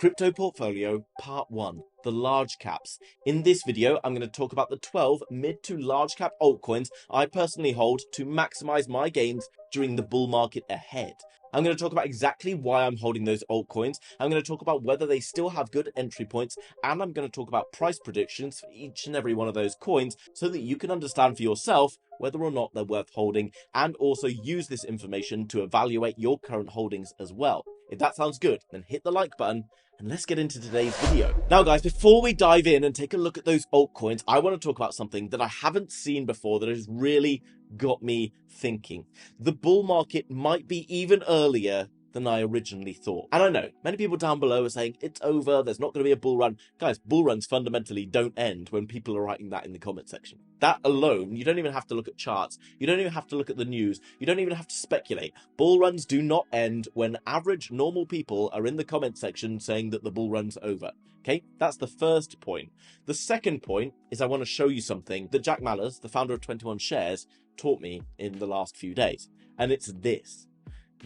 Crypto Portfolio Part 1, the large caps. In this video, I'm going to talk about the 12 mid to large cap altcoins I personally hold to maximize my gains during the bull market ahead. I'm going to talk about exactly why I'm holding those altcoins. I'm going to talk about whether they still have good entry points, and I'm going to talk about price predictions for each and every one of those coins so that you can understand for yourself whether or not they're worth holding, and also use this information to evaluate your current holdings as well. If that sounds good, then hit the like button and let's get into today's video. Now guys, before we dive in and take a look at those altcoins, I want to talk about something that I haven't seen before that has really got me thinking. The bull market might be even earlier than I originally thought. And I know many people down below are saying it's over, there's not going to be a bull run. Guys, bull runs fundamentally don't end when people are writing that in the comment section. That alone, you don't even have to look at charts. You don't even have to look at the news. You don't even have to speculate. Bull runs do not end when average normal people are in the comment section saying that the bull run's over. Okay, that's the first point. The second point is I want to show you something that Jack Mallers, the founder of 21 Shares, taught me in the last few days. And it's this.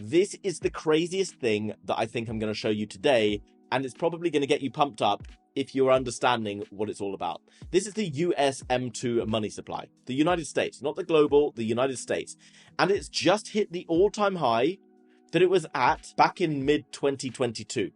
This is the craziest thing that I think I'm going to show you today, and it's probably going to get you pumped up if you're understanding what it's all about. This is the US M2 money supply, the United States, not the global, the United States. And it's just hit the all-time high that it was at back in mid-2022.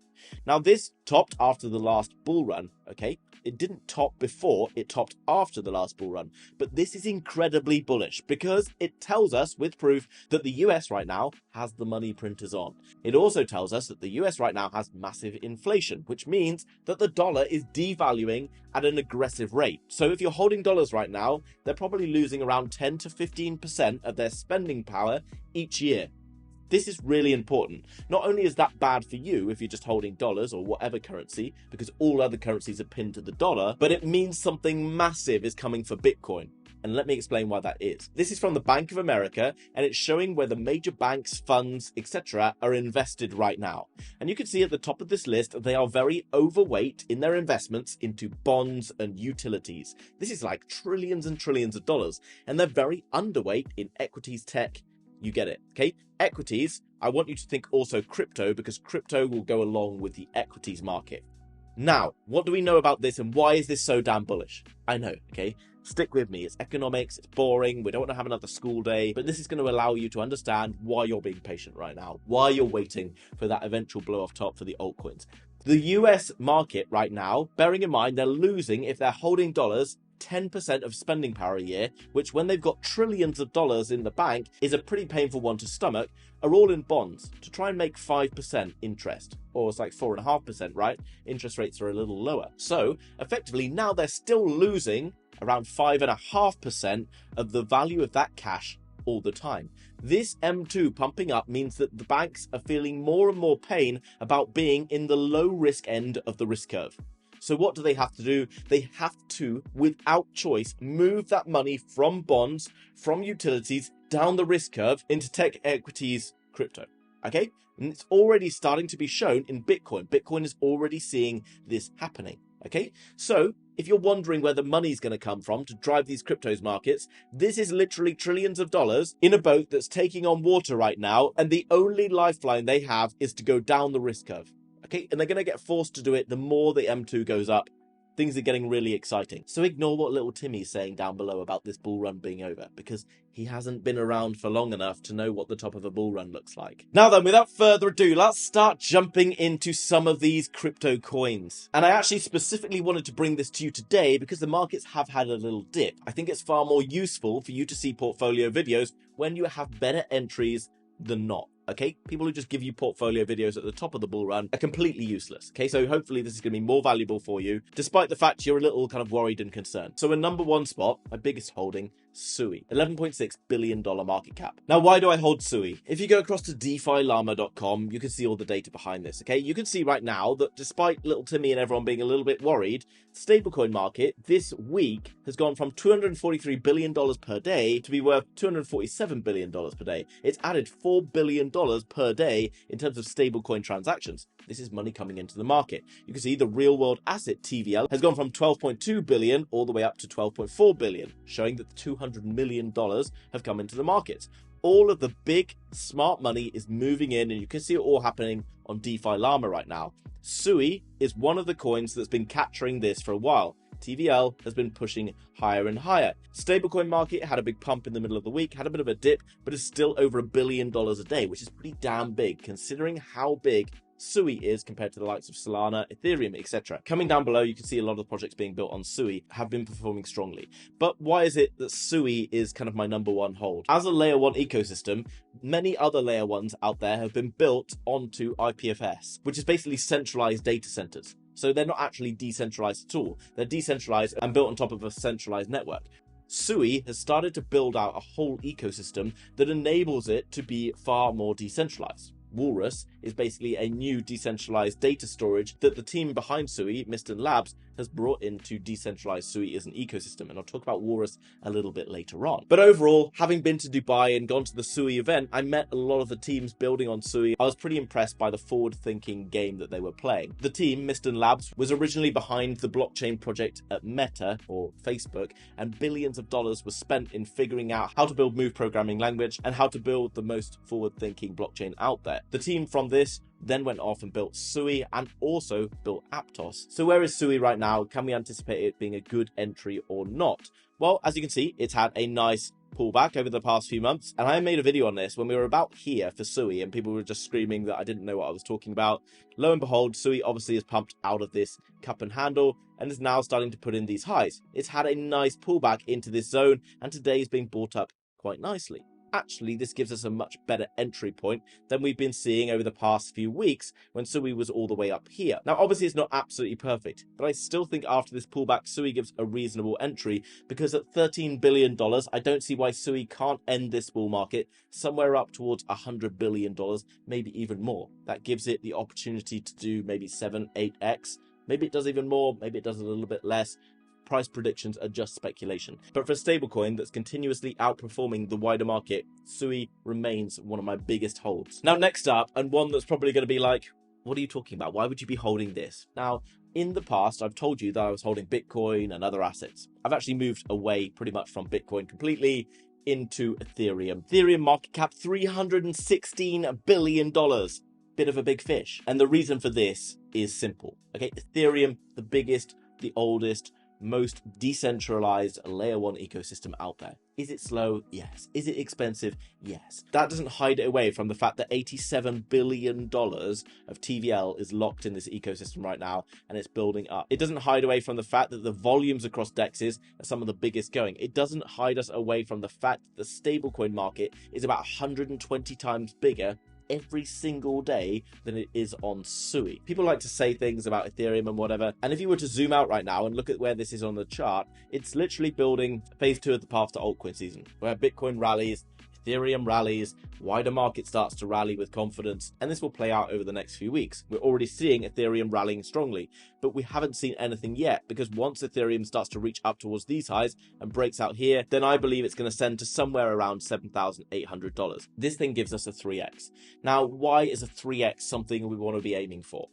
Now, this topped after the last bull run, okay? It didn't top before, it topped after the last bull run. But this is incredibly bullish because it tells us with proof that the US right now has the money printers on. It also tells us that the US right now has massive inflation, which means that the dollar is devaluing at an aggressive rate. So if you're holding dollars right now, they're probably losing around 10 to 15% of their spending power each year. This is really important. Not only is that bad for you if you're just holding dollars or whatever currency, because all other currencies are pinned to the dollar, but it means something massive is coming for Bitcoin. And let me explain why that is. This is from the Bank of America, and it's showing where the major banks, funds, etc. are invested right now. And you can see at the top of this list, they are very overweight in their investments into bonds and utilities. This is like trillions and trillions of dollars, and they're very underweight in equities, tech. You get it, okay? Equities, I want you to think also crypto, because crypto will go along with the equities market. Now, what do we know about this and why is this so damn bullish? I know, okay? Stick with me. It's economics, it's boring, we don't want to have another school day, but this is going to allow you to understand why you're being patient right now, why you're waiting for that eventual blow off top for the altcoins. The US market right now, bearing in mind they're losing, if they're holding dollars, 10% of spending power a year, which when they've got trillions of dollars in the bank is a pretty painful one to stomach, are all in bonds to try and make 5% interest. Or it's like 4.5%, right? Interest rates are a little lower. So effectively now they're still losing around 5.5% of the value of that cash all the time. This M2 pumping up means that the banks are feeling more and more pain about being in the low risk end of the risk curve. So what do they have to do? They have to, without choice, move that money from bonds, from utilities, down the risk curve into tech, equities, crypto. Okay? And it's already starting to be shown in Bitcoin. Bitcoin is already seeing this happening. Okay? So if you're wondering where the money's going to come from to drive these cryptos markets, this is literally trillions of dollars in a boat that's taking on water right now. And the only lifeline they have is to go down the risk curve. Okay, and they're going to get forced to do it the more the M2 goes up. Things are getting really exciting. So ignore what little Timmy's saying down below about this bull run being over, because he hasn't been around for long enough to know what the top of a bull run looks like. Now then, without further ado, let's start jumping into some of these crypto coins. And I actually specifically wanted to bring this to you today because the markets have had a little dip. I think it's far more useful for you to see portfolio videos when you have better entries than not. Okay, people who just give you portfolio videos at the top of the bull run are completely useless. Okay, so hopefully this is going to be more valuable for you, despite the fact you're a little kind of worried and concerned. So in number one spot, my biggest holding, SUI, $11.6 billion market cap. Now, why do I hold SUI? If you go across to DeFiLlama.com, you can see all the data behind this, okay? You can see right now that despite little Timmy and everyone being a little bit worried, stablecoin market this week has gone from $243 billion per day to be worth $247 billion per day. It's added $4 billion per day in terms of stablecoin transactions. This is money coming into the market. You can see the real world asset TVL has gone from 12.2 billion all the way up to 12.4 billion, showing that $200 million have come into the market. all of the big smart money is moving in, and you can see it all happening on DeFi Llama right now. Sui is one of the coins that's been capturing this for a while. TVL has been pushing higher and higher. Stablecoin market had a big pump in the middle of the week, had a bit of a dip, but is still over $1 billion a day, which is pretty damn big considering how big Sui is compared to the likes of Solana, Ethereum, etc. Coming down below, you can see a lot of the projects being built on Sui have been performing strongly. But why is it that Sui is kind of my number one hold? As a layer 1 ecosystem, many other layer 1s out there have been built onto IPFS, which is basically centralized data centers. So they're not actually decentralized at all. They're decentralized and built on top of a centralized network. Sui has started to build out a whole ecosystem that enables it to be far more decentralized. Walrus is basically a new decentralized data storage that the team behind Sui, Mr. Labs, has brought in to decentralize Sui as an ecosystem, and I'll talk about Walrus a little bit later on. But overall, having been to Dubai and gone to the Sui event, I met a lot of the teams building on Sui. I was pretty impressed by the forward-thinking game that they were playing. The team, Mr. Labs, was originally behind the blockchain project at Meta, or Facebook, and billions of dollars were spent in figuring out how to build Move programming language and how to build the most forward-thinking blockchain out there. The team from this then went off and built Sui and also built APTS. So where is Sui right now? Can we anticipate it being a good entry or not? Well, as you can see, it's had a nice pullback over the past few months, and I made a video on this when we were about here for Sui and people were just screaming that I didn't know what I was talking about. Lo and behold, Sui obviously is pumped out of this cup and handle and is now starting to put in these highs. It's had a nice pullback into this zone, and today is being bought up quite nicely. Actually, this gives us a much better entry point than we've been seeing over the past few weeks when Sui was all the way up here. Now, obviously, it's not absolutely perfect, but I still think after this pullback, Sui gives a reasonable entry because at $13 billion, I don't see why Sui can't end this bull market somewhere up towards $100 billion, maybe even more. That gives it the opportunity to do maybe 7, 8x. Maybe it does even more, maybe it does a little bit less. Price predictions are just speculation. But for a stablecoin that's continuously outperforming the wider market, Sui remains one of my biggest holds. Now, next up, and one that's probably going to be like, what are you talking about? Why would you be holding this? Now, in the past, I've told you that I was holding Bitcoin and other assets. I've actually moved away pretty much from Bitcoin completely into Ethereum. Ethereum market cap, $316 billion. Bit of a big fish. And the reason for this is simple. Okay, Ethereum, the biggest, the oldest, most decentralized layer 1 ecosystem out there. Is it slow? Yes. Is it expensive? Yes. That doesn't hide it away from the fact that $87 billion of TVL is locked in this ecosystem right now, and it's building up. It doesn't hide away from the fact that the volumes across dexes are some of the biggest going. It doesn't hide us away from the fact that the stablecoin market is about 120 times bigger every single day than it is on Sui. People like to say things about Ethereum and whatever, and if you were to zoom out right now and look at where this is on the chart, it's literally building phase 2 of the path to altcoin season, where Bitcoin rallies, Ethereum rallies, wider market starts to rally with confidence, and this will play out over the next few weeks. We're already seeing Ethereum rallying strongly, but we haven't seen anything yet, because once Ethereum starts to reach up towards these highs and breaks out here, then I believe it's going to send to somewhere around $7,800. This thing gives us a 3x. Now, why is a 3x something we want to be aiming for?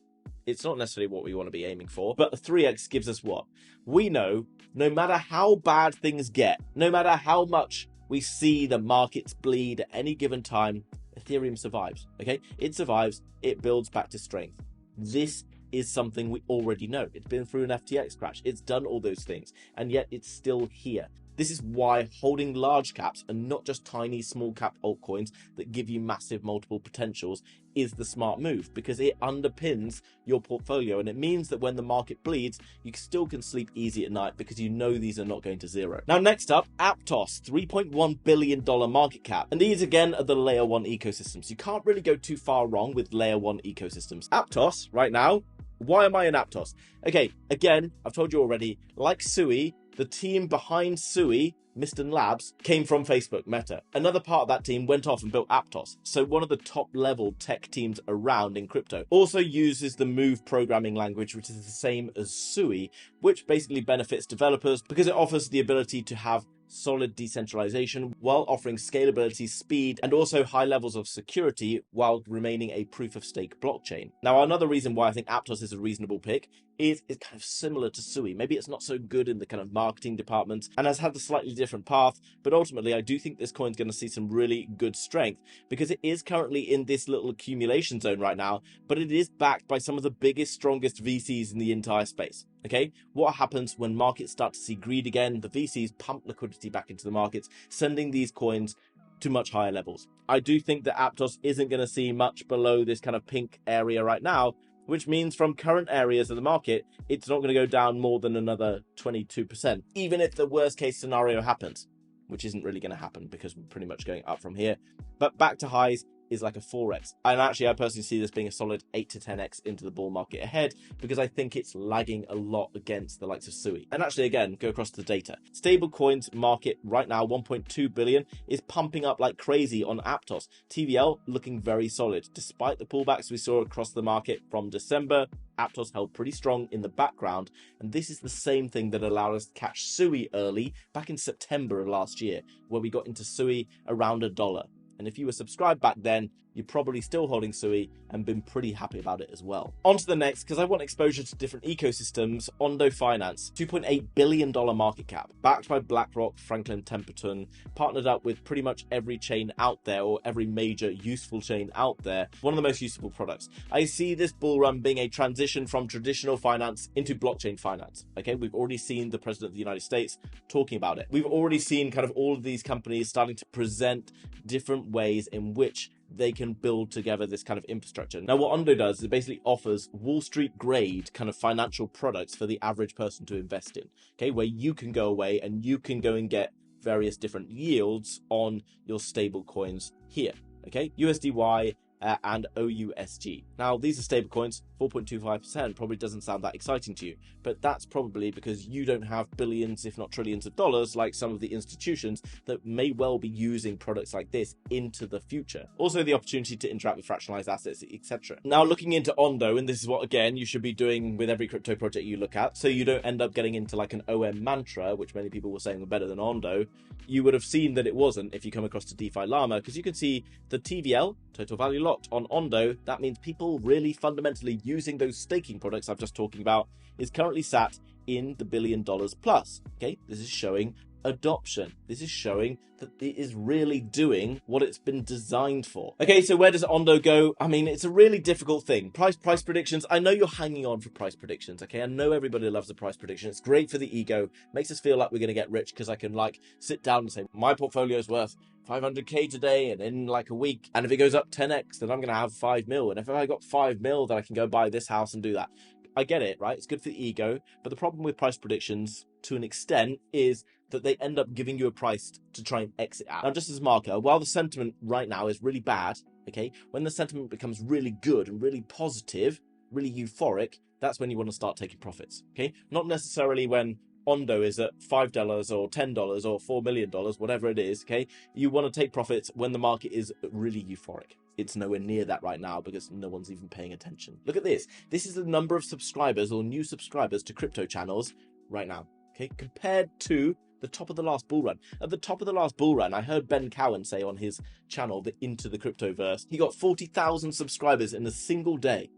It's not necessarily what we want to be aiming for, but a 3x gives us what? We know no matter how bad things get, no matter how much we see the markets bleed at any given time, Ethereum survives, okay? It survives, it builds back to strength. This is something we already know. It's been through an FTX crash, it's done all those things, and yet it's still here. This is why holding large caps and not just tiny small cap altcoins that give you massive multiple potentials is the smart move, because it underpins your portfolio, and it means that when the market bleeds, you still can sleep easy at night because you know these are not going to zero. Now, next up, APTS, $3.1 billion market cap. And these again are the layer 1 ecosystems. You can't really go too far wrong with layer 1 ecosystems. APTS right now, why am I in APTS? Okay, again, I've told you already, like Sui, the team behind Sui, Mr. Labs, came from Facebook, Meta. Another part of that team went off and built APTS, so one of the top level tech teams around in crypto. Also uses the Move programming language, which is the same as Sui, which basically benefits developers because it offers the ability to have solid decentralization while offering scalability, speed, and also high levels of security while remaining a proof-of-stake blockchain. Now, another reason why I think Aptos is a reasonable pick is it's kind of similar to Sui. Maybe it's not so good in the kind of marketing department and has had a slightly different path, but ultimately I do think this coin's going to see some really good strength because it is currently in this little accumulation zone right now, but it is backed by some of the biggest, strongest VCs in the entire space. Okay, what happens when markets start to see greed again? The VCs pump liquidity back into the markets, sending these coins to much higher levels. I do think that Aptos isn't going to see much below this kind of pink area right now, which means from current areas of the market, it's not going to go down more than another 22%, even if the worst case scenario happens, which isn't really going to happen because we're pretty much going up from here. But back to highs is like a 4x. And actually, I personally see this being a solid 8 to 10x into the bull market ahead because I think it's lagging a lot against the likes of Sui. And actually, again, go across the data. Stable coins market right now, 1.2 billion, is pumping up like crazy on Aptos. TVL looking very solid. Despite the pullbacks we saw across the market from December, Aptos held pretty strong in the background. And this is the same thing that allowed us to catch Sui early back in September of last year, where we got into Sui around $1. And if you were subscribed back then, you're probably still holding Sui and been pretty happy about it as well. On to the next, because I want exposure to different ecosystems. Ondo Finance, $2.8 billion market cap, backed by BlackRock, Franklin Templeton, partnered up with pretty much every chain out there, or every major useful chain out there. One of the most useful products. I see this bull run being a transition from traditional finance into blockchain finance. Okay, we've already seen the President of the United States talking about it. We've already seen kind of all of these companies starting to present different ways in which they can build together this kind of infrastructure. Now, what Ondo does is it basically offers Wall Street grade kind of financial products for the average person to invest in, okay, where you can go away and you can go and get various different yields on your stable coins here, okay, USDY and OUSG. Now, these are stable coins, 4.25%, probably doesn't sound that exciting to you, but that's probably because you don't have billions, if not trillions of dollars, like some of the institutions that may well be using products like this into the future. Also, the opportunity to interact with fractionalized assets, etc. Now, looking into Ondo, and this is what, again, you should be doing with every crypto project you look at, so you don't end up getting into like an OM mantra, which many people were saying were better than Ondo. You would have seen that it wasn't if you come across to DeFi Llama, because you can see the TVL, total value locked, on Ondo. That means people really fundamentally using those staking products I've just talking about is currently sat in the $1 billion plus. Okay, this is showing adoption. This is showing that it is really doing what it's been designed for. Okay, so where does Ondo go? I mean, it's a really difficult thing. Price predictions. I know you're hanging on for price predictions. Okay, I know everybody loves a price prediction. It's great for the ego. Makes us feel like we're going to get rich because I can like sit down and say my portfolio is worth 500k today, and in like a week, and if it goes up 10x, then I'm going to have 5 mil. And if I got 5 mil, then I can go buy this house and do that. I get it, right? It's good for the ego. But the problem with price predictions to an extent is that they end up giving you a price to try and exit out. Now, just as a marker, while the sentiment right now is really bad, okay, when the sentiment becomes really good and really positive, really euphoric, that's when you want to start taking profits, okay? Not necessarily when Ondo is at $5 or $10 or $4 million, whatever it is, okay? You want to take profits when the market is really euphoric. It's nowhere near that right now because no one's even paying attention. Look at this. This is the number of subscribers or new subscribers to crypto channels right now, okay? Compared to the top of the last bull run. At the top of the last bull run, I heard Ben Cowan say on his channel, the Into the Cryptoverse, he got 40,000 subscribers in a single day.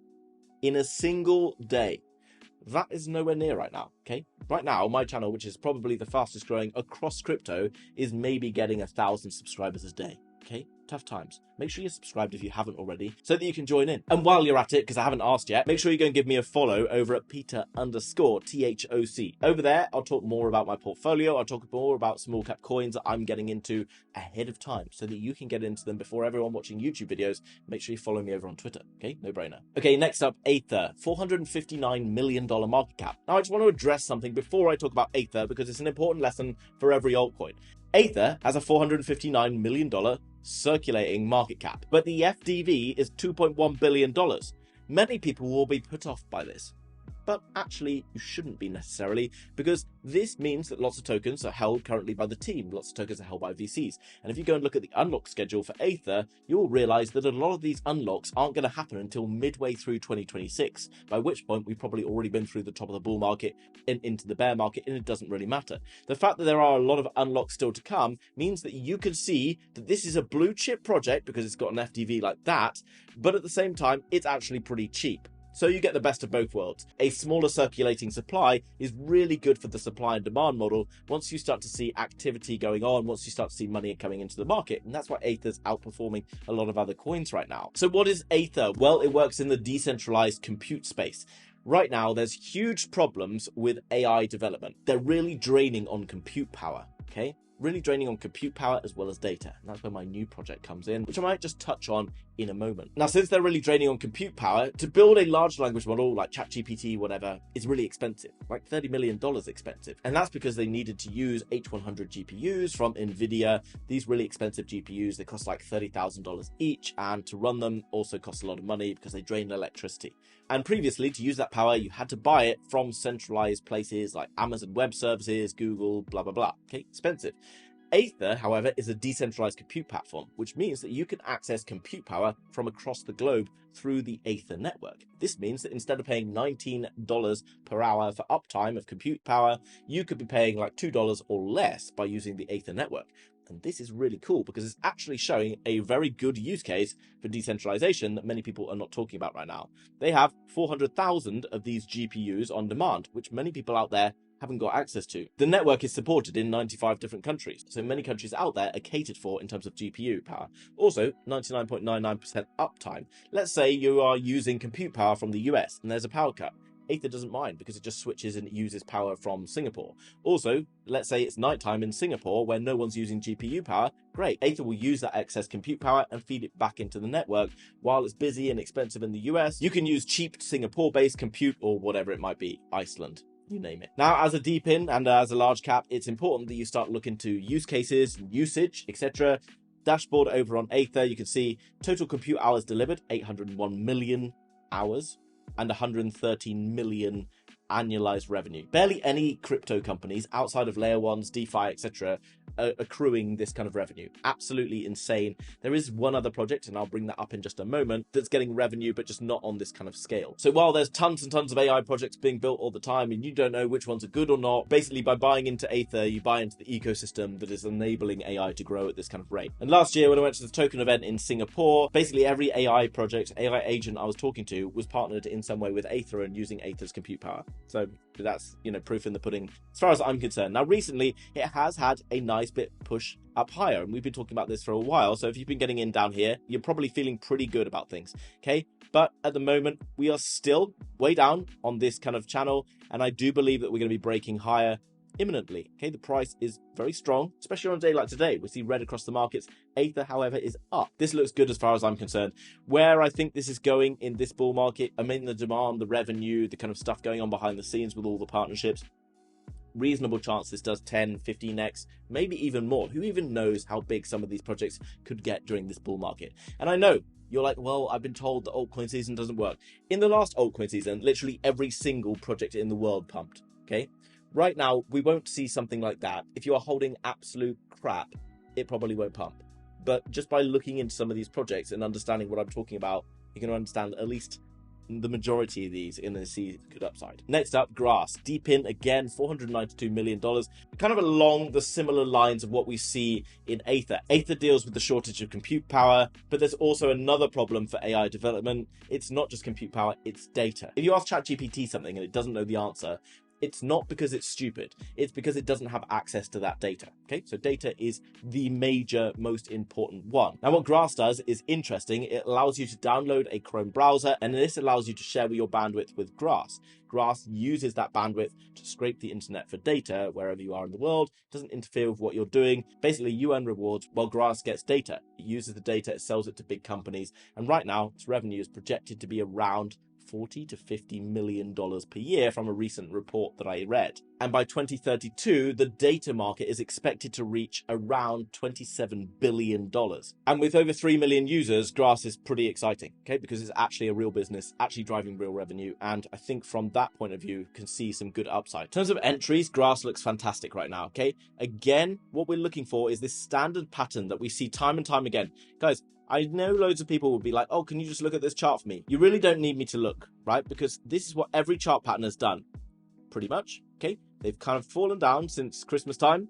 In a single day. That is nowhere near right now, okay? Right now, my channel, which is probably the fastest growing across crypto, is maybe getting 1,000 subscribers a day, okay? Tough times. Make sure you're subscribed if you haven't already so that you can join in. And while you're at it, because I haven't asked yet, make sure you go and give me a follow over at Peter_THOC. Over there, I'll talk more about my portfolio. I'll talk more about small cap coins that I'm getting into ahead of time so that you can get into them before everyone watching YouTube videos. Make sure you follow me over on Twitter, okay? No brainer. Okay, next up, Aether, $459 million market cap. Now, I just want to address something before I talk about Aether because it's an important lesson for every altcoin. Aether has a $459 million circulating market cap, but the FDV is $2.1 billion. Many people will be put off by this, but actually you shouldn't be necessarily, because this means that lots of tokens are held currently by the team, lots of tokens are held by VCs. And if you go and look at the unlock schedule for Aether, you'll realize that a lot of these unlocks aren't going to happen until midway through 2026, by which point we've probably already been through the top of the bull market and into the bear market, and it doesn't really matter. The fact that there are a lot of unlocks still to come means that you can see that this is a blue chip project because it's got an FDV like that, but at the same time, it's actually pretty cheap. So you get the best of both worlds. A smaller circulating supply is really good for the supply and demand model once you start to see activity going on, once you start to see money coming into the market. And that's why Aether's outperforming a lot of other coins right now. So what is Aether? Well, it works in the decentralized compute space. Right now, there's huge problems with AI development. They're really draining on compute power, okay? Really draining on compute power as well as data. And that's where my new project comes in, which I might just touch on in a moment. Now, since they're really draining on compute power, to build a large language model like ChatGPT, whatever, is really expensive, like $30 million expensive. And that's because they needed to use H100 GPUs from NVIDIA. These really expensive GPUs, they cost like $30,000 each. And to run them also costs a lot of money because they drain electricity. And previously, to use that power, you had to buy it from centralized places like Amazon Web Services, Google, blah, blah, blah. Okay, expensive. Aether, however, is a decentralized compute platform, which means that you can access compute power from across the globe through the Aether network. This means that instead of paying $19 per hour for uptime of compute power, you could be paying like $2 or less by using the Aether network. And this is really cool because it's actually showing a very good use case for decentralization that many people are not talking about right now. They have 400,000 of these GPUs on demand, which many people out there haven't got access to. The network is supported in 95 different countries, so many countries out there are catered for in terms of GPU power. Also, 99.99% uptime. Let's say you are using compute power from the US and there's a power cut. Aether doesn't mind because it just switches and it uses power from Singapore. Also, let's say it's nighttime in Singapore where no one's using GPU power. Great, Aether will use that excess compute power and feed it back into the network. While it's busy and expensive in the US, you can use cheap Singapore-based compute or whatever it might be, Iceland. You name it. Now, as a deep in and as a large cap, it's important that you start looking to use cases, usage, etc. Dashboard over on Aether, you can see total compute hours delivered, 801 million hours, and 113 million annualized revenue. Barely any crypto companies outside of layer ones, DeFi, etc. are accruing this kind of revenue. Absolutely insane. There is one other project, and I'll bring that up in just a moment, that's getting revenue, but just not on this kind of scale. So while there's tons and tons of AI projects being built all the time, and you don't know which ones are good or not, basically by buying into Aether, you buy into the ecosystem that is enabling AI to grow at this kind of rate. And last year, when I went to the token event in Singapore, basically every AI project, AI agent I was talking to was partnered in some way with Aether and using Aether's compute power. So that's, proof in the pudding as far as I'm concerned. Now, recently, it has had a nice bit push up higher, and we've been talking about this for a while. So if you've been getting in down here, you're probably feeling pretty good about things. Okay. But at the moment, we are still way down on this kind of channel. And I do believe that we're going to be breaking higher imminently. Okay, the price is very strong, especially on a day like today. We see red across the markets. Aether, however, is up. This looks good as far as I'm concerned. Where I think this is going in this bull market, I mean the demand, the revenue, the kind of stuff going on behind the scenes with all the partnerships. Reasonable chance this does 10, 15x, maybe even more. Who even knows how big some of these projects could get during this bull market? And I know you're like, well, I've been told the altcoin season doesn't work. In the last altcoin season, literally every single project in the world pumped. Okay. Right now, we won't see something like that. If you are holding absolute crap, it probably won't pump. But just by looking into some of these projects and understanding what I'm talking about, you can understand at least the majority of these in the see good upside. Next up, Grass. Deep in again, $492 million. Kind of along the similar lines of what we see in Aether. Aether deals with the shortage of compute power, but there's also another problem for AI development. It's not just compute power, it's data. If you ask ChatGPT something and it doesn't know the answer, it's not because it's stupid. It's because it doesn't have access to that data. Okay, so data is the major, most important one. Now, what Grass does is interesting. It allows you to download a Chrome browser, and this allows you to share your bandwidth with Grass. Grass uses that bandwidth to scrape the internet for data wherever you are in the world. It doesn't interfere with what you're doing. Basically, you earn rewards while Grass gets data. It uses the data, it sells it to big companies, and right now, its revenue is projected to be around $40 to $50 million per year from a recent report that I read. And by 2032, the data market is expected to reach around $27 billion. And with over 3 million users, Grass is pretty exciting, okay? Because it's actually a real business, actually driving real revenue. And I think from that point of view, can see some good upside. In terms of entries, Grass looks fantastic right now, okay? Again, what we're looking for is this standard pattern that we see time and time again. Guys, I know loads of people will be like, oh, can you just look at this chart for me? You really don't need me to look, right? Because this is what every chart pattern has done, pretty much, okay? They've kind of fallen down since Christmas time,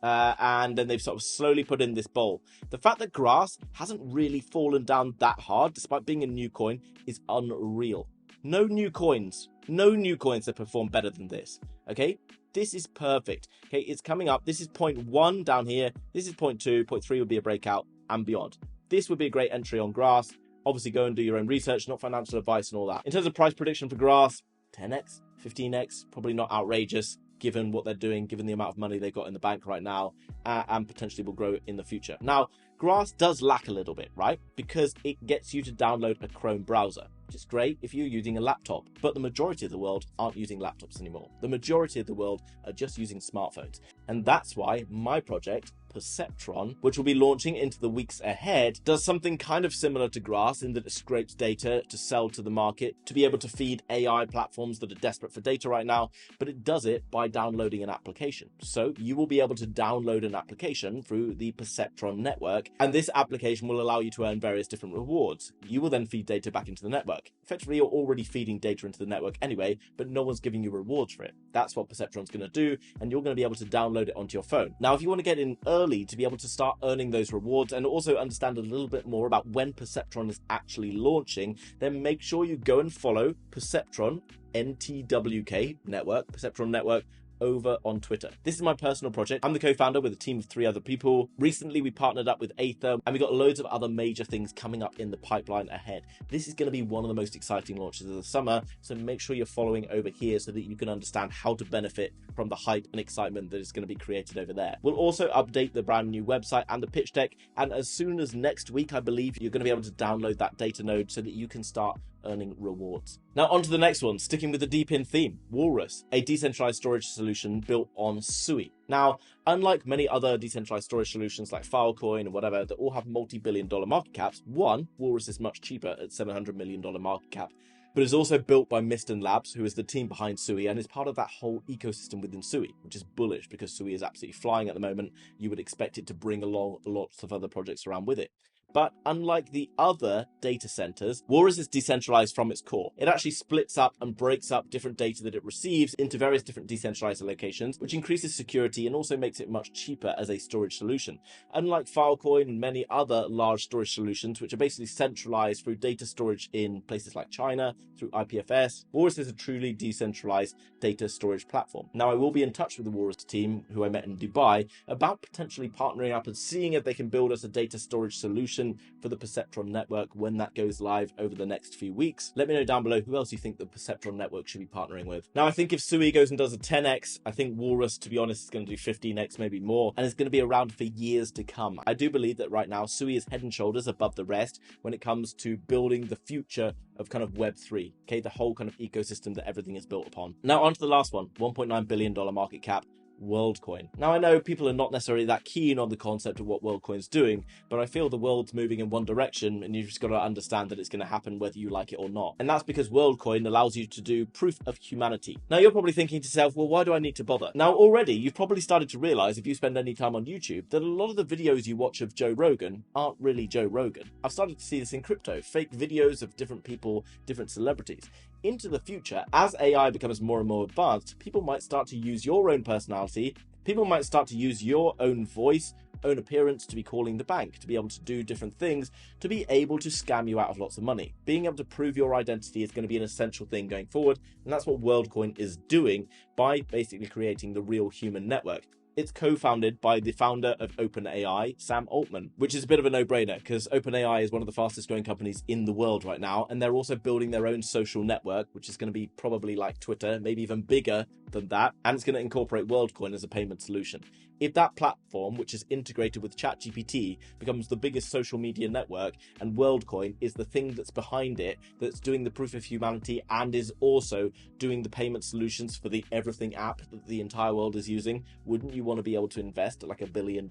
and then they've sort of slowly put in this bowl. The fact that Grass hasn't really fallen down that hard, despite being a new coin, is unreal. No new coins that perform better than this, okay? This is perfect, okay? It's coming up. This is point 1 down here. This is point 2. Point 3 would be a breakout and beyond. This would be a great entry on Grass. Obviously, go and do your own research, not financial advice and all that. In terms of price prediction for Grass, 10x, 15x, probably not outrageous, given what they're doing, given the amount of money they've got in the bank right now, and potentially will grow in the future. Now, Grass does lack a little bit, right? Because it gets you to download a Chrome browser, which is great if you're using a laptop. But the majority of the world aren't using laptops anymore. The majority of the world are just using smartphones. And that's why my project, Perceptron, which will be launching into the weeks ahead, does something kind of similar to Grass in that it scrapes data to sell to the market, to be able to feed AI platforms that are desperate for data right now, but it does it by downloading an application. So you will be able to download an application through the Perceptron network, and this application will allow you to earn various different rewards. You will then feed data back into the network. Effectively, you're already feeding data into the network anyway, but no one's giving you rewards for it. That's what Perceptron's going to do, and you're going to be able to download it onto your phone. Now, if you want to get in early to be able to start earning those rewards and also understand a little bit more about when Perceptron is actually launching, then make sure you go and follow Perceptron NTWK network, Perceptron network, over on Twitter. This is my personal project. I'm the co-founder with a team of 3 other people. Recently, we partnered up with Aether, and we got loads of other major things coming up in the pipeline ahead. This is going to be one of the most exciting launches of the summer, so make sure you're following over here so that you can understand how to benefit from the hype and excitement that is going to be created over there. We'll also update the brand new website and the pitch deck, and as soon as next week, I believe, you're going to be able to download that data node so that you can start earning rewards. Now on to the next one, sticking with the deep in theme, Walrus, a decentralized storage solution built on Sui. Now, unlike many other decentralized storage solutions like Filecoin and whatever that all have multi-billion-dollar market caps, Walrus is much cheaper at $700 million market cap, but is also built by Miston Labs, who is the team behind Sui and is part of that whole ecosystem within Sui, which is bullish because Sui is absolutely flying at the moment. You would expect it to bring along lots of other projects around with it. But unlike the other data centers, Walrus is decentralized from its core. It actually splits up and breaks up different data that it receives into various different decentralized locations, which increases security and also makes it much cheaper as a storage solution. Unlike Filecoin and many other large storage solutions, which are basically centralized through data storage in places like China, through IPFS, Walrus is a truly decentralized data storage platform. Now, I will be in touch with the Walrus team, who I met in Dubai, about potentially partnering up and seeing if they can build us a data storage solution for the Perceptron network when that goes live over the next few weeks. Let me know down below who else you think the Perceptron network should be partnering with. Now, I think if Sui goes and does a 10x, I think Walrus, to be honest, is going to do 15x, maybe more, and it's going to be around for years to come. I do believe that right now, Sui is head and shoulders above the rest when it comes to building the future of kind of Web3, okay, the whole kind of ecosystem that everything is built upon. Now, on to the last one, $1.9 billion market cap, Worldcoin. Now, I know people are not necessarily that keen on the concept of what Worldcoin's doing, but I feel the world's moving in one direction, and you've just got to understand that it's going to happen whether you like it or not. And that's because Worldcoin allows you to do proof of humanity. Now, you're probably thinking to yourself, well, why do I need to bother? Now, already, you've probably started to realize, if you spend any time on YouTube, that a lot of the videos you watch of Joe Rogan aren't really Joe Rogan. I've started to see this in crypto, fake videos of different people, different celebrities. Into the future, as AI becomes more and more advanced, people might start to use your own personality, people might start to use your own voice, own appearance to be calling the bank, to be able to do different things, to be able to scam you out of lots of money. Being able to prove your identity is going to be an essential thing going forward, and that's what Worldcoin is doing by basically creating the real human network. It's co-founded by the founder of OpenAI, Sam Altman, which is a bit of a no-brainer because OpenAI is one of the fastest growing companies in the world right now, and they're also building their own social network, which is going to be probably like Twitter, maybe even bigger than that, and it's going to incorporate Worldcoin as a payment solution. If that platform, which is integrated with ChatGPT, becomes the biggest social media network, and Worldcoin is the thing that's behind it, that's doing the proof of humanity and is also doing the payment solutions for the everything app that the entire world is using, wouldn't you want to be able to invest like $1 billion?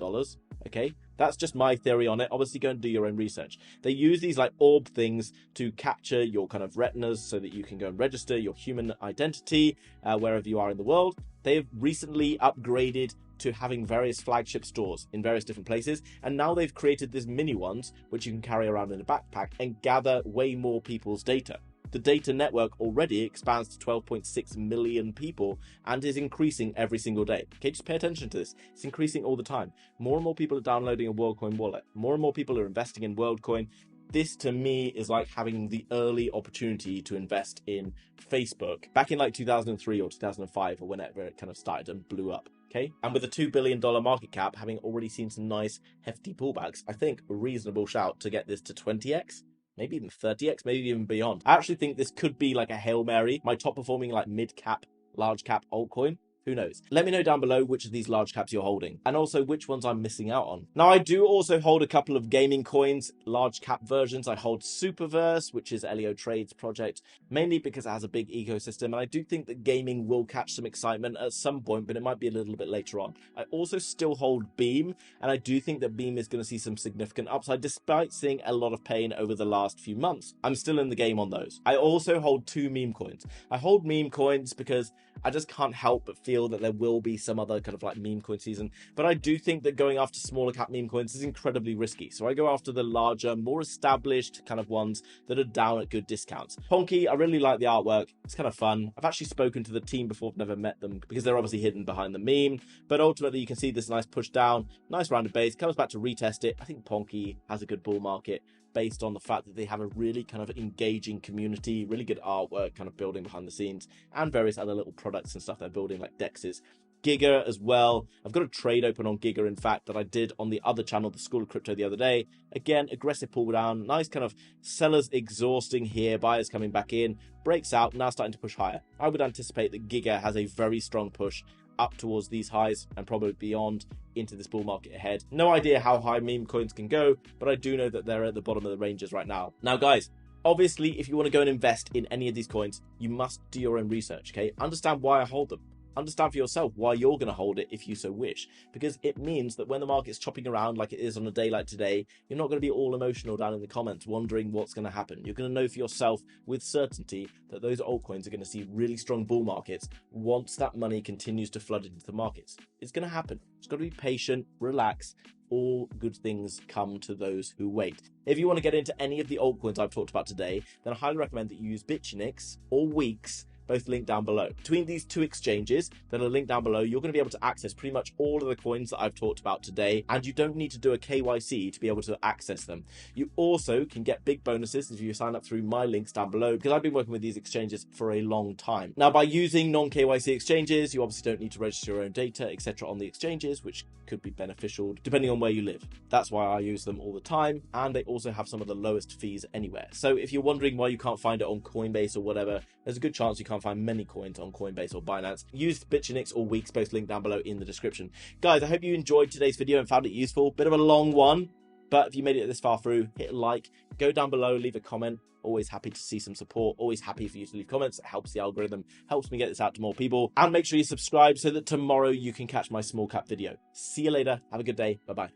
Okay, that's just my theory on it. Obviously, go and do your own research. They use these like orb things to capture your kind of retinas so that you can go and register your human identity wherever you are in the world. They've recently upgraded to having various flagship stores in various different places, and now they've created these mini ones which you can carry around in a backpack and gather way more people's data. The data network already expands to 12.6 million people and is increasing every single day. Okay, just pay attention to this. It's increasing all the time. More and more people are downloading a Worldcoin wallet. More and more people are investing in Worldcoin. This, to me, is like having the early opportunity to invest in Facebook back in like 2003 or 2005 or whenever it kind of started and blew up. Okay, and with a $2 billion market cap, having already seen some nice hefty pullbacks, I think a reasonable shout to get this to 20x. Maybe even 30x, maybe even beyond. I actually think this could be like a Hail Mary, my top performing like mid cap, large cap altcoin. Who knows? Let me know down below which of these large caps you're holding and also which ones I'm missing out on. Now, I do also hold a couple of gaming coins, large cap versions. I hold Superverse, which is Elio Trade's project, mainly because it has a big ecosystem. And I do think that gaming will catch some excitement at some point, but it might be a little bit later on. I also still hold Beam, and I do think that Beam is going to see some significant upside despite seeing a lot of pain over the last few months. I'm still in the game on those. I also hold 2 meme coins. I hold meme coins because I just can't help but feel that there will be some other kind of like meme coin season. But I do think that going after smaller cap meme coins is incredibly risky. So I go after the larger, more established kind of ones that are down at good discounts. Ponky, I really like the artwork. It's kind of fun. I've actually spoken to the team before, I've never met them because they're obviously hidden behind the meme. But ultimately, you can see this nice push down, nice rounded base, comes back to retest it. I think Ponky has a good bull market based on the fact that they have a really kind of engaging community, really good artwork kind of building behind the scenes, and various other little products and stuff they're building like Dexes. Giga as well. I've got a trade open on Giga, in fact, that I did on the other channel, the School of Crypto, the other day. Again, aggressive pull down, nice kind of sellers exhausting here, buyers coming back in, breaks out, now starting to push higher. I would anticipate that Giga has a very strong push up towards these highs and probably beyond into this bull market ahead. No idea how high meme coins can go, but I do know that they're at the bottom of the ranges right now. Now, guys, obviously, if you want to go and invest in any of these coins, you must do your own research, okay? Understand why I hold them. Understand for yourself why you're going to hold it if you so wish, because it means that when the market's chopping around like it is on a day like today, you're not going to be all emotional down in the comments wondering what's going to happen. You're going to know for yourself with certainty that those altcoins are going to see really strong bull markets once that money continues to flood into the markets. It's going to happen. Just got to be patient, relax. All good things come to those who wait. If you want to get into any of the altcoins I've talked about today, then I highly recommend that you use Bitunix or WEEX, both linked down below. Between these 2 exchanges that are linked down below, you're going to be able to access pretty much all of the coins that I've talked about today, and you don't need to do a KYC to be able to access them. You also can get big bonuses if you sign up through my links down below, because I've been working with these exchanges for a long time. Now, by using non-KYC exchanges, you obviously don't need to register your own data, etc. on the exchanges, which could be beneficial depending on where you live. That's why I use them all the time, and they also have some of the lowest fees anywhere. So if you're wondering why you can't find it on Coinbase or whatever, there's a good chance you can't find many coins on Coinbase or Binance. Use Bitunix or WEEX, both linked down below in the description. Guys, I hope you enjoyed today's video and found it useful. Bit of a long one, but if you made it this far through, hit a like, go down below, leave a comment. Always happy to see some support. Always happy for you to leave comments. It helps the algorithm, helps me get this out to more people. And make sure you subscribe so that tomorrow you can catch my small cap video. See you later. Have a good day. Bye-bye.